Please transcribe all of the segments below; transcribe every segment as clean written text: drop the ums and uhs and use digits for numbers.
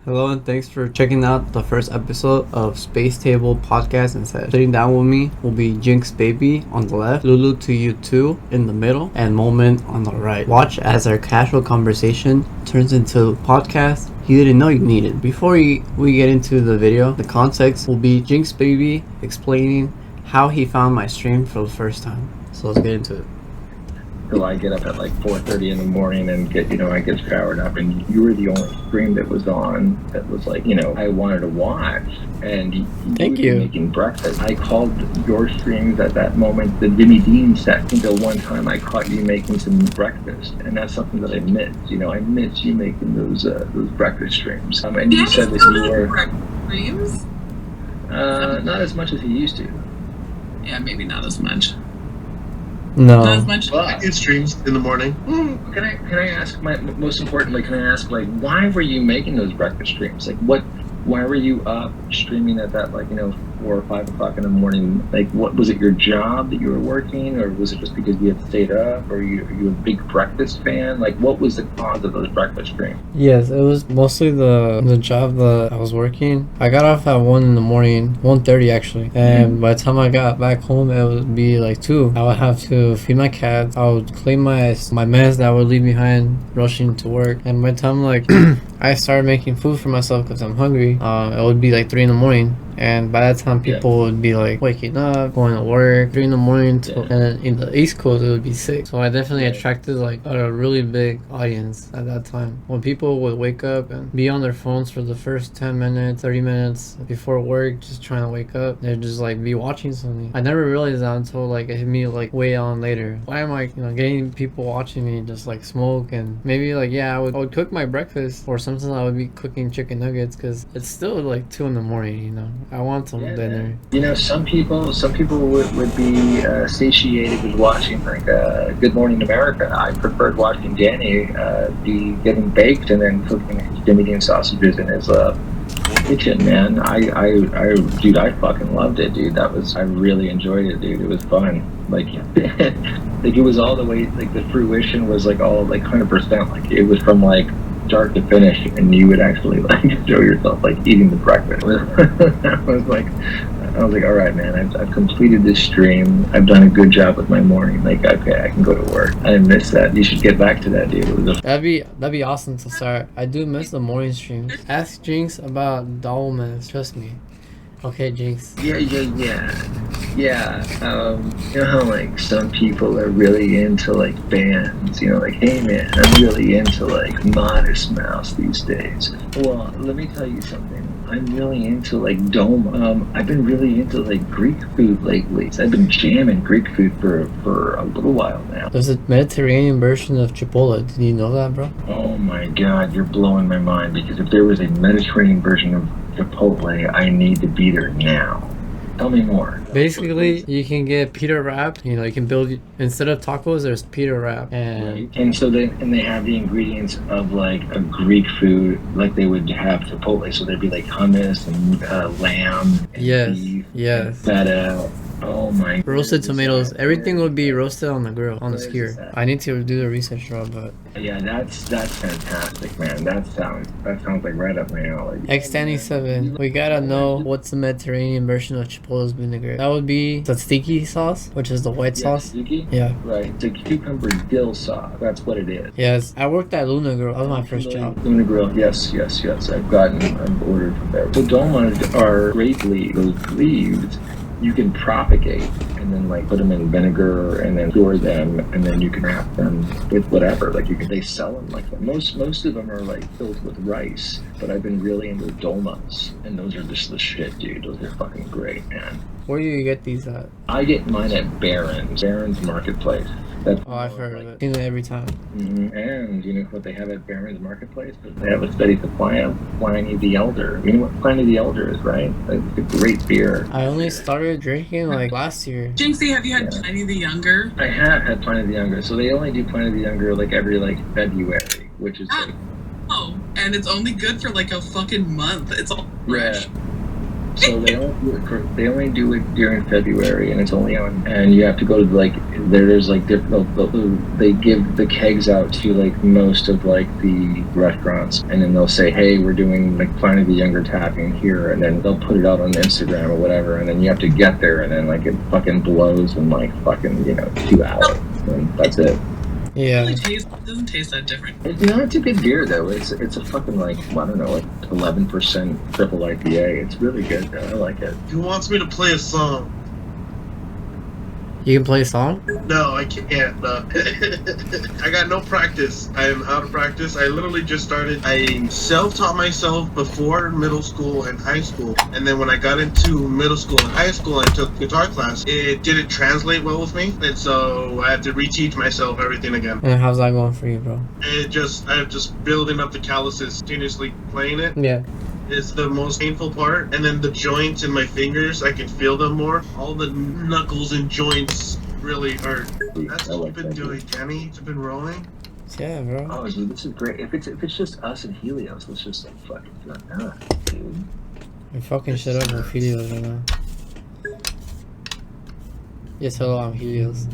Hello and thanks for checking out the first episode of Space Table Podcast and Sesh. Sitting down with me will be Jinxbaby on the left, lulutoyoutoo in the middle, and moleman on the right. Watch as our casual conversation turns into a podcast you didn't know you needed. Before we get into the video, the context will be Jinxbaby explaining how he found my stream for the first time. So let's get into it. So I get up at like 4:30 in the morning and I get showered up, and you were the only stream that was on that was like, I wanted to watch, and you Thank were you. making breakfast. I called your streams at that moment the Jimmy Dean set until one time I caught you making some breakfast, and that's something that I missed. I miss you making those breakfast streams. And you said that you were streams? not as much as he used to. Yeah, maybe not as much. No. Not as much. Well, I do streams in the morning. Can I ask, most importantly, why were you making those breakfast streams? Why were you up streaming at that 4 or 5 o'clock in the morning? What was it, your job that you were working, or was it just because you had stayed up, or you a big breakfast fan? What was the cause of those breakfast streams? Yes, it was mostly the job that I was working. I got off at 1 in the morning, 1:30 actually. And by the time I got back home, it would be like 2. I would have to feed my cats. I would clean my mess that I would leave behind rushing to work. And by the time I started making food for myself because I'm hungry, it would be like 3 in the morning. And by that time, people would be waking up, going to work, 3 in the morning. And in the East Coast, it would be 6. So I definitely attracted a really big audience at that time. When people would wake up and be on their phones for the first 10 minutes, 30 minutes before work, just trying to wake up, they'd just be watching something. I never realized that until it hit me way on later. Why am I getting people watching me just smoke, and maybe I would cook my breakfast, or sometimes I would be cooking chicken nuggets because it's still 2 in the morning. I want some dinner. Some people would be satiated with watching Good Morning America. I preferred watching Danny be getting baked and then cooking his Jimmy Dean sausages in his kitchen. Man, I fucking loved it, dude. I really enjoyed it, dude. It was fun. It was all the way, the fruition was all 100%. It was from start to finish, and you would actually show yourself eating the breakfast. I was like, all right, man, I've completed this stream. I've done a good job with my morning. Okay, I can go to work. I miss that. You should get back to that, dude. That'd be awesome to start. I do miss the morning streams. Ask Jinx about Dollmas. Trust me. Okay, Jinx. Yeah. You know how some people are really into bands. Hey man, I'm really into Modest Mouse these days. Well, let me tell you something. I'm really into Doma. I've been really into Greek food lately. I've been jamming Greek food for a little while now. There's a Mediterranean version of Chipotle. Did you know that, bro? Oh my god, you're blowing my mind, because if there was a Mediterranean version of Chipotle, I need to be there now. Tell me more. Basically, you can get pita wrap. You can build, instead of tacos, there's pita wrap, and so they have the ingredients of a Greek food, they would have Chipotle. So there'd be hummus and lamb and beef, and feta. Oh my! Roasted tomatoes. Everything would be roasted on the grill, on the skewer. I need to do the research, Rob, but yeah, that's fantastic, man. That sounds right up my alley. X97. We gotta know what's the Mediterranean version of Chipotle's vinegar. That would be tzatziki sauce, which is the white sauce. Tzatziki? Yeah. Right. It's a cucumber dill sauce. That's what it is. Yes. I worked at Luna Grill. That was my first job. Luna Grill. Yes. I've ordered from there. So domas are grape leaves. Those leaves you can propagate and then put them in vinegar and then store them, and then you can wrap them with whatever. They sell them that. Most of them are filled with rice, but I've been really into domas, and those are just the shit, dude. Those are fucking great, man. Where do you get these at? I get mine at Barron's Marketplace. I've heard of it. Seen it every time. And you know what they have at Barron's Marketplace? They have a steady supply of Pliny the Elder. You know what Pliny the Elder is, right? It's a great beer. I only started drinking last year. Jinxie, have you had Pliny the Younger? I have had Pliny the Younger. So they only do Pliny the Younger every February, which is Oh, and it's only good for a fucking month. It's all fresh. Yeah. So they only do it during February, and it's only on. And you have to go to like there's like they give the kegs out to like most of like the restaurants, and then they'll say, hey, we're doing like Planet of the Younger tapping here, and then they'll put it out on Instagram or whatever, and then you have to get there, and then like it fucking blows in like fucking 2 hours, and that's it. Yeah. It doesn't taste that different. It's a good beer though. It's a fucking like I don't know, like 11% triple IPA. It's really good though. I like it. He wants me to play a song. You can play a song? No, I can't. No. I got no practice. I am out of practice. I literally just started. I self-taught myself before middle school and high school. And then when I got into middle school and high school and took guitar class, it didn't translate well with me. And so I had to reteach myself everything again. And how's that going for you, bro? I'm just building up the calluses, continuously playing it. Yeah. It's the most painful part, and then the joints in my fingers, I can feel them more. All the knuckles and joints really hurt. That's what you've been doing, Danny. You've been rolling. Yeah, bro. Oh, dude, this is great. If it's just us and Helios, let's just like fucking dude. I'm fucking shit up with Helios right now. Yes, hello, I'm Helios.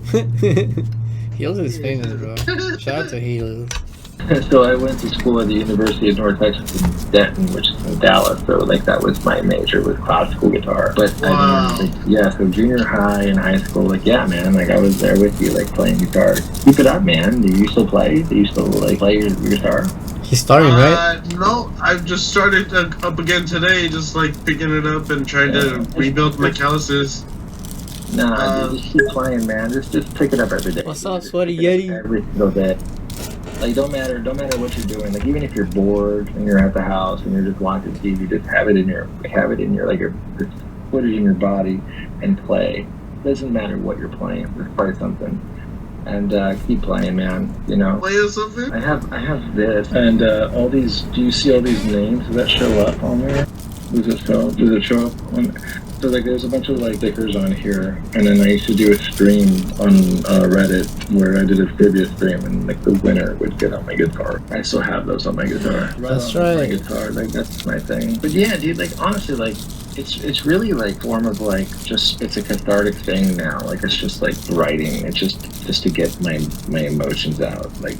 Helios is famous, bro. Shout out to Helios. So I went to school at the University of North Texas in Denton, which is in Dallas. So like that was my major, was classical guitar. But Wow. so junior high and high school, like yeah, man, like I was there with you, like playing guitar. Keep it up, man. Do you still play? Do you still like play your guitar? He's starting, right? No, I've just started up again today, just like picking it up and trying to rebuild my calluses. Nah, dude, just keep playing, man. Just pick it up every day. What's up, Sweaty Yeti? Every single day. Like don't matter what you're doing. Like even if you're bored and you're at the house and you're just watching TV, just have it in your like just put it in your body and play. Doesn't matter what you're playing. Just play something and keep playing, man. You know. Play something? I have this and all these. Do you see all these names? Does that show up on there? Does it show up on? So like there's a bunch of like stickers on here, and then I used to do a stream on Reddit where I did a trivia stream, and like the winner would get on my guitar. I still have those on my guitar. That's on right. My guitar, like that's my thing. But yeah, dude, like honestly, like it's really like form of like just it's a cathartic thing now. Like it's just like writing. It's just to get my emotions out. Like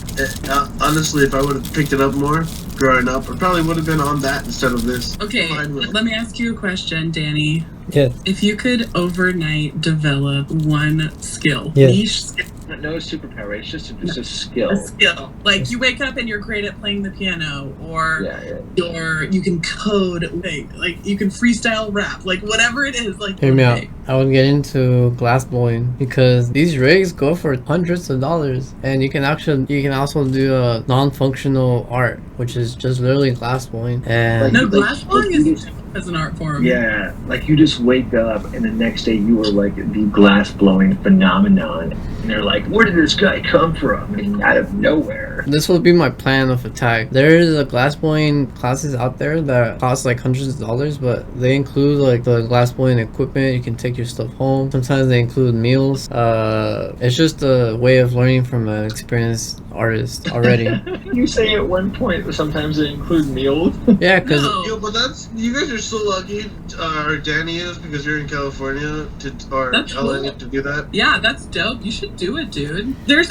Honestly, if I would have picked it up more growing up, I probably would have been on that instead of this. Okay, let me ask you a question, Danny. Yeah. If you could overnight develop one skill, Yeah. niche skill, no superpower. It's just a skill. a skill, like you wake up and you're great at playing the piano, or you can code, like you can freestyle rap, like whatever it is, like Hear me out. I would get into glass blowing because these rigs go for hundreds of dollars, and you can also do a non-functional art, which is just literally glass blowing. And No, glass blowing is as an art form. Yeah, like you just wake up and the next day you are like the glass blowing phenomenon, and they're like, where did this guy come from? And out of nowhere. this will be my plan of attack. There is a glass blowing classes out there that cost like hundreds of dollars, but they include like the glass blowing equipment. You can take your stuff home. Sometimes they include meals. It's just a way of learning from an experienced artist already. You say at one point sometimes they include meals. Yeah, because Yo, but you guys are so lucky, or Danny is, because you're in California, That's LA cool. to do that. Yeah, that's dope. You should do it, dude. There's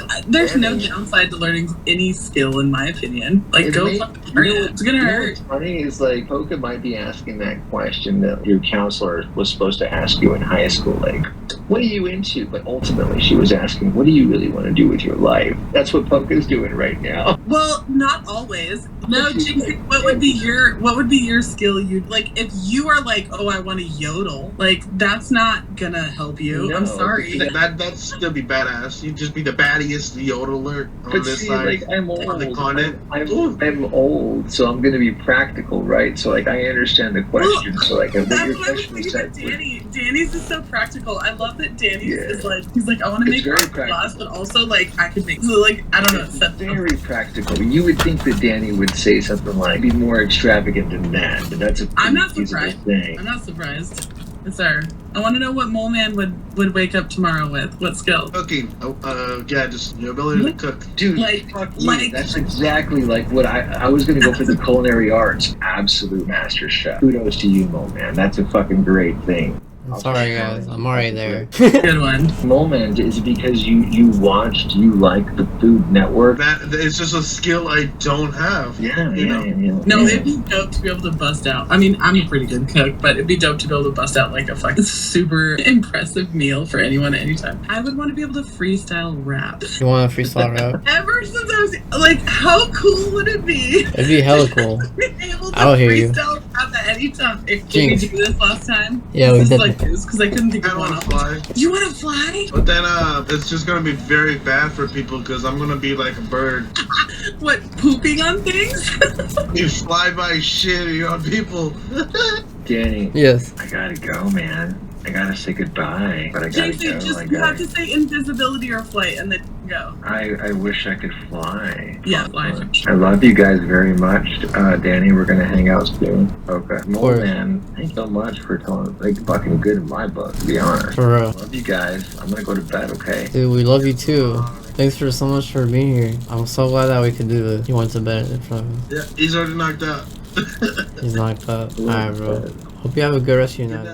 no downside to learning any skill, in my opinion. Like, go fucking learn it. It's gonna hurt. What's funny is like Poca might be asking that question that your counselor was supposed to ask you in high school, like, what are you into? But ultimately she was asking, what do you really want to do with your life? That's what Poca's doing right now. Well, not always. No, Jinxie, what would be your skill? You'd like if you are like, oh, I want to yodel. Like that's not gonna help you. No, I'm sorry. That'd still be badass. You'd just be the baddest yodeler on But this see, side. like I'm old. on the continent. I'm old, so I'm gonna be practical, right? So like I understand the question. So like what That's your what I was question thinking said. with Danny. Danny's is so practical. I love that Danny's Yeah. is like he's like I want to It's make very art class, but also like I could make so like I don't know. It's Stuff. very practical. You would think that Danny would say something like, be more extravagant than that, but that's a I'm not feasible surprised. thing. I'm not surprised. Yes, sir. I want to know what moleman would wake up tomorrow with. What skill? Cooking. Yeah, just your ability to cook. Dude, fuck you. That's exactly like what I was gonna go for the culinary arts. Absolute master chef. Kudos to you, Mo, man. That's a fucking great thing. It's alright, guys. I'm already there. Good one. Moment is because you like the Food Network. That it's just a skill I don't have. Yeah. No, it'd be dope to be able to bust out. I mean, I'm a pretty good cook, but it'd be dope to be able to bust out like a fucking super impressive meal for anyone anytime. I would want to be able to freestyle rap. You want a freestyle rap? Ever since I was like, how cool would it be? It'd be hella cool. Being able to I'll hear you. freestyle rap at any time. Did we Jinx. do this last time? Yeah, we This is did. like this because I couldn't think I of one. want to fly. You want to fly? But then it's just gonna be very bad for people because I'm gonna be like a bird. What, pooping on things? You fly by shitting on people. Danny. Yes. I gotta go, man. I gotta say goodbye, but I gotta Jinxie, go. just you have to say invisibility or flight and then go. I wish I could fly. Yeah, fly. I love you guys very much. Danny, we're gonna hang out soon. Okay. course. Man, thanks so much for telling like fucking good in my book, to be honest. For real. Love you guys. I'm gonna go to bed, okay? Dude, we love you too. Thanks for so much for being here. I'm so glad that we could do this. You went to bed in front of him. Yeah, he's already knocked out. He's knocked up. Alright, bro. Hope you have a good rest of your night.